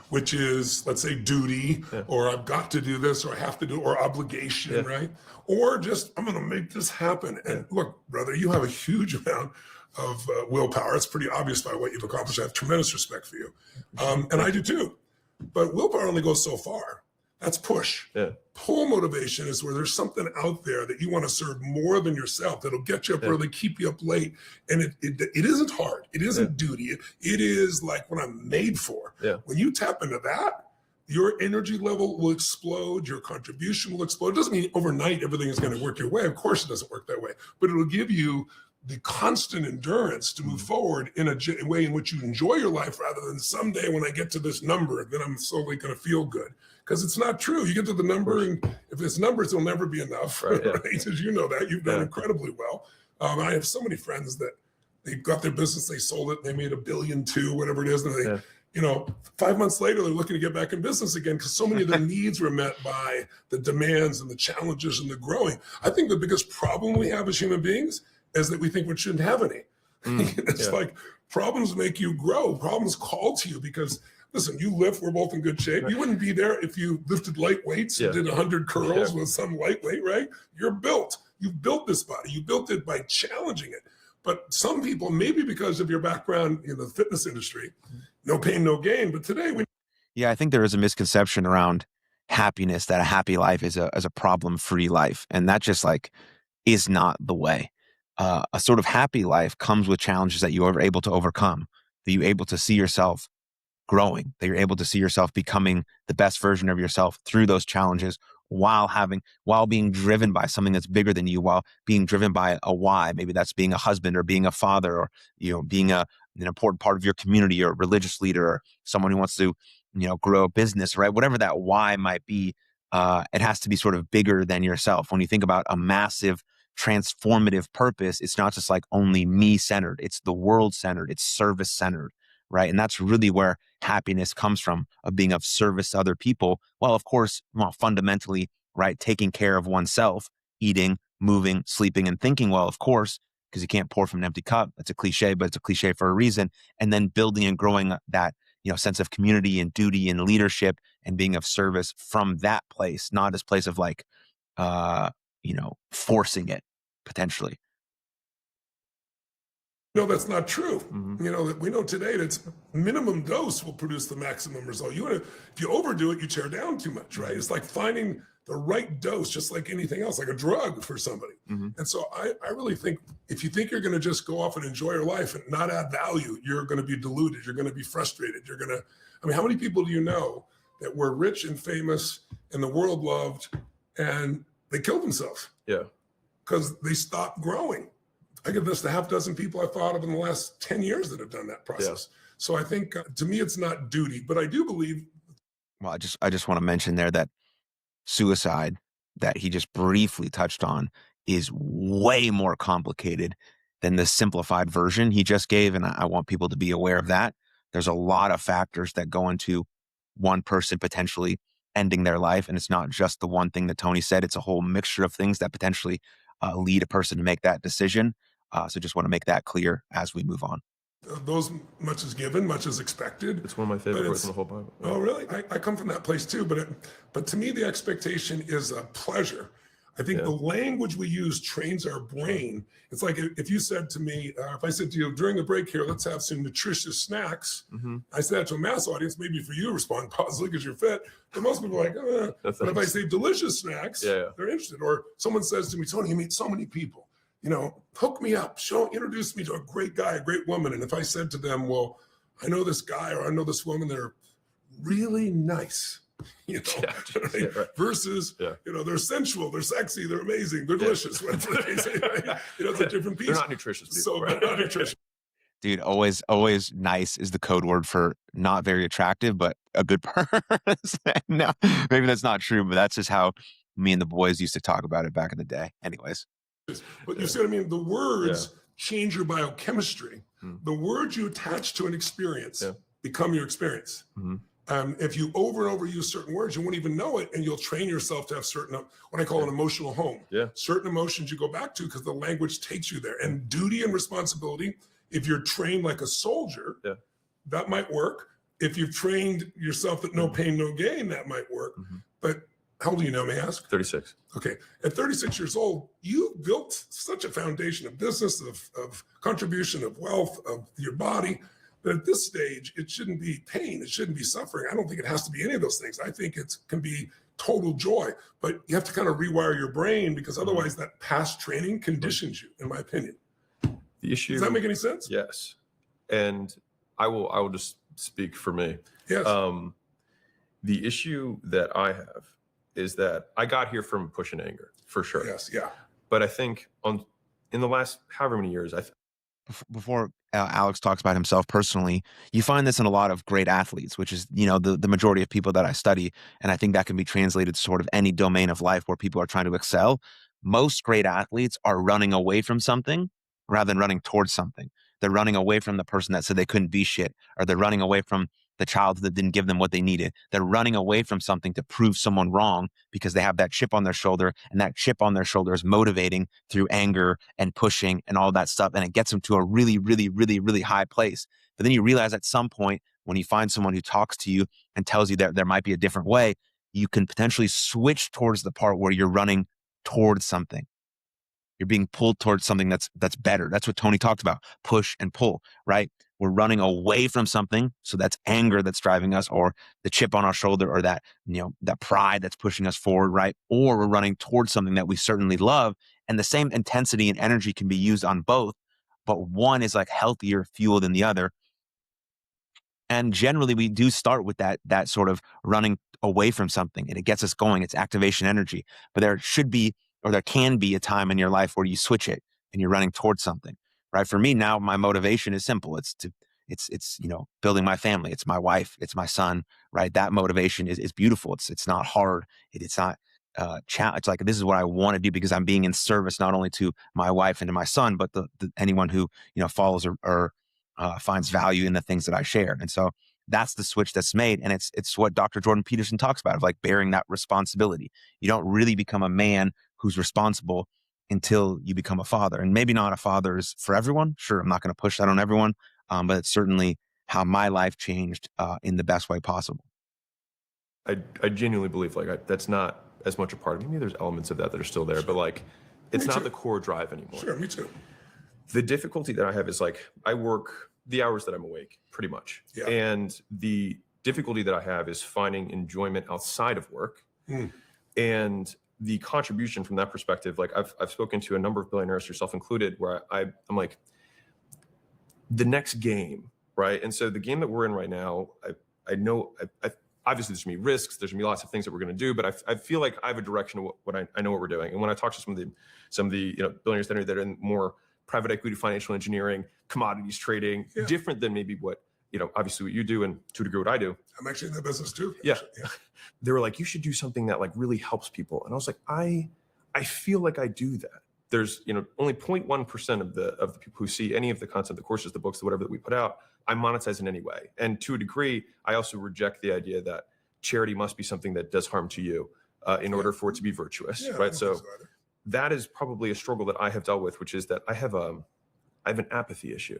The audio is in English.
which is, let's say, duty, or I've got to do this, or I have to do, or obligation, right? Or just, I'm going to make this happen. And look, brother, you have a huge amount of willpower. It's pretty obvious by what you've accomplished. I have tremendous respect for you. And I do too. But willpower only goes so far. That's push. Pull motivation is where there's something out there that you want to serve more than yourself, that'll get you up early, keep you up late. And it isn't hard. It isn't duty. It is like what I'm made for. When you tap into that, your energy level will explode. Your contribution will explode. It doesn't mean overnight everything is going to work your way. Of course it doesn't work that way. But it'll give you the constant endurance to move forward in a way in which you enjoy your life, rather than someday when I get to this number, then I'm slowly going to feel good. Because it's not true. You get to the number, and if it's numbers, it'll never be enough. Right? As you know that. You've done incredibly well. I have so many friends that they got their business, they sold it, they made $1.2 billion, whatever it is, and they, 5 months later, they're looking to get back in business again because so many of their needs were met by the demands and the challenges and the growing. I think the biggest problem we have as human beings is that we think we shouldn't have any. It's like problems make you grow. Problems call to you because, listen, you lift, we're both in good shape. You wouldn't be there if you lifted light weights and did 100 curls with some lightweight, right? You're built. You built this body. You built it by challenging it. But some people, maybe because of your background in the fitness industry, no pain, no gain. But today I think there is a misconception around happiness, that a happy life is a problem-free life. And that just is not the way. A sort of happy life comes with challenges that you are able to overcome, that you're able to see yourself growing, that you're able to see yourself becoming the best version of yourself through those challenges, while being driven by something that's bigger than you, while being driven by a why. Maybe that's being a husband, or being a father, or being an important part of your community, or a religious leader, or someone who wants to grow a business, right? Whatever that why might be, it has to be sort of bigger than yourself. When you think about a massive transformative purpose, it's not just only me centered, it's the world centered, it's service centered, right? And that's really where happiness comes from, of being of service to other people. Well, of course, fundamentally, right, taking care of oneself, eating, moving, sleeping, and thinking well, of course, because you can't pour from an empty cup. That's a cliche, but it's a cliche for a reason. And then building and growing that sense of community and duty and leadership, and being of service from that place, not as place of forcing it potentially. No, that's not true. That we know today that minimum dose will produce the maximum result. If you overdo it, you tear down too much, right? It's like finding the right dose, just like anything else, like a drug for somebody. And so I really think if you think you're going to just go off and enjoy your life and not add value, you're going to be deluded. You're going to be frustrated. How many people do you know that were rich and famous and the world loved, and they killed themselves? Because they stopped growing. I give this to half dozen people I thought of in the last 10 years that have done that process. So I think to me, it's not duty, but I do believe. Well, I just want to mention there that suicide that he just briefly touched on is way more complicated than the simplified version he just gave. And I want people to be aware of that. There's a lot of factors that go into one person potentially ending their life. And it's not just the one thing that Tony said. It's a whole mixture of things that potentially lead a person to make that decision. So just want to make that clear as we move on. Those much is given, much is expected. It's one of my favorite words in the whole Bible. Oh, really? I come from that place too. But to me, the expectation is a pleasure. I think the language we use trains our brain. It's like if you said to me, if I said to you during the break here, let's have some nutritious snacks. I said that to a mass audience, maybe for you to respond positively because you're fit. But most people are like, but if I say delicious snacks, they're interested. Or someone says to me, Tony, you meet so many people. Hook me up, introduce me to a great guy, a great woman. And if I said to them, well, I know this guy or I know this woman, they're really nice, right? Versus, they're sensual, they're sexy, they're amazing, they're delicious. Whatever they say, right? It's a different piece. They're not nutritious people. So they're not nutritious. Dude, always nice is the code word for not very attractive, but a good person. No, maybe that's not true, but that's just how me and the boys used to talk about it back in the day. Anyways. But you see what I mean? The words change your biochemistry. The words you attach to an experience become your experience. If you over and over use certain words, you won't even know it, and you'll train yourself to have certain, what I call an emotional home. Certain emotions you go back to because the language takes you there. And duty and responsibility, if you're trained like a soldier, that might work. if you've trained yourself that no pain, no gain, that might work. But how old do you know, may I ask? 36. Okay. At 36 years old, you built such a foundation of business, of contribution, of wealth, of your body. But at this stage, it shouldn't be pain. It shouldn't be suffering. I don't think it has to be any of those things. I think it can be total joy. But you have to kind of rewire your brain, because otherwise that past training conditions you, in my opinion. The issue. Does that make any sense? Yes. And I will just speak for me. Yes. The issue that I have is that I got here from push and anger, for sure. Yes. Yeah. But I think in the last however many years, Before Alex talks about himself personally, you find this in a lot of great athletes, which is, the majority of people that I study. And I think that can be translated to sort of any domain of life where people are trying to excel. Most great athletes are running away from something rather than running towards something. They're running away from the person that said they couldn't be shit, or they're running away from the child that didn't give them what they needed. They're running away from something to prove someone wrong because they have that chip on their shoulder, and that chip on their shoulder is motivating through anger and pushing and all that stuff. And it gets them to a really, really, really, really high place. But then you realize at some point, when you find someone who talks to you and tells you that there might be a different way, you can potentially switch towards the part where you're running towards something. You're being pulled towards something that's better. That's what Tony talked about, push and pull, right? We're running away from something. So that's anger that's driving us, or the chip on our shoulder, or that, that pride that's pushing us forward, right? Or we're running towards something that we certainly love. And the same intensity and energy can be used on both, but one is like healthier fuel than the other. And generally we do start with that sort of running away from something, and it gets us going. It's activation energy. But there should be, or there can be, a time in your life where you switch it and you're running towards something, right? For me now, my motivation is simple. It's building my family. It's my wife. It's my son, right? That motivation is beautiful. It's not hard. It's not it's like, this is what I want to do because I'm being in service not only to my wife and to my son, but anyone who follows or finds value in the things that I share. And so that's the switch that's made. And it's what Dr. Jordan Peterson talks about, of like bearing that responsibility. You don't really become a man who's responsible until you become a father. And maybe not a father is for everyone. Sure, I'm not going to push that on everyone, but it's certainly how my life changed in the best way possible. I genuinely believe that's not as much a part of me. Maybe there's elements of that are still there, but it's not the core drive anymore. Sure, me too. The difficulty that I have is I work the hours that I'm awake, pretty much. Yeah. And the difficulty that I have is finding enjoyment outside of work. And the contribution from that perspective, I've spoken to a number of billionaires, yourself included, where I'm like, the next game, right? And so the game that we're in right now, I know, obviously there's gonna be risks, there's gonna be lots of things that we're gonna do, but I feel like I have a direction of what I know what we're doing. And when I talk to some of the billionaires that are in more private equity, financial engineering, commodities trading, different than maybe what, obviously what you do, and to a degree what I do. I'm actually in that business too. Yeah. They were like, you should do something that really helps people. And I was like, I feel like I do that. There's, only 0.1% of the people who see any of the content, the courses, the books, whatever that we put out, I monetize in any way. And to a degree, I also reject the idea that charity must be something that does harm to you in order for it to be virtuous, right? So that is probably a struggle that I have dealt with, which is that I have an apathy issue.